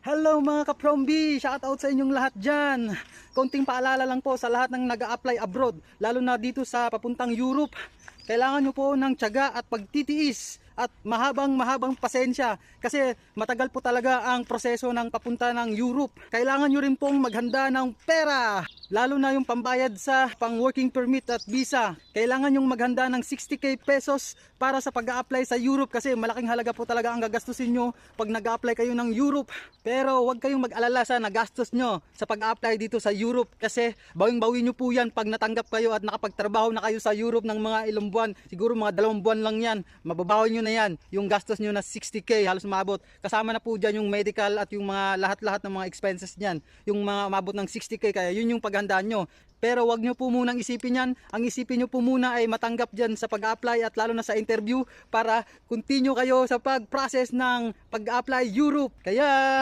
Hello mga ka-Prombi! Shoutout sa inyong lahat dyan! Konting paalala lang po sa lahat ng nag-a-apply abroad, lalo na dito sa papuntang Europe. Kailangan nyo po ng tiyaga at pagtitiis at mahabang pasensya kasi matagal po talaga ang proseso ng papunta ng Europe. Kailangan nyo rin pong maghanda ng pera, lalo na yung pambayad sa pang working permit at visa. Kailangan nyong maghanda ng 60k pesos para sa pag-a-apply sa Europe kasi malaking halaga po talaga ang gagastusin nyo pag nag-a-apply kayo ng Europe. Pero huwag kayong mag-alala sa nagastos nyo sa pag-a-apply dito sa Europe kasi bawing-bawi nyo po yan pag natanggap kayo at nakapagtrabaho na kayo sa Europe ng mga ilang buwan. Siguro mga 2 buwan lang yan. Mababawi nyo na yan yung gastos nyo na 60k, halos maabot. Kasama na po dyan yung medical at yung mga lahat-lahat ng mga expenses nyan. Yung mga maabot ng 60k, kaya yun yung paghandaan nyo. Pero wag nyo po munang isipin yan. Ang isipin nyo po muna ay matanggap dyan sa pag-apply at lalo na sa interview para continue kayo sa pag-process ng pag-apply Europe. Kaya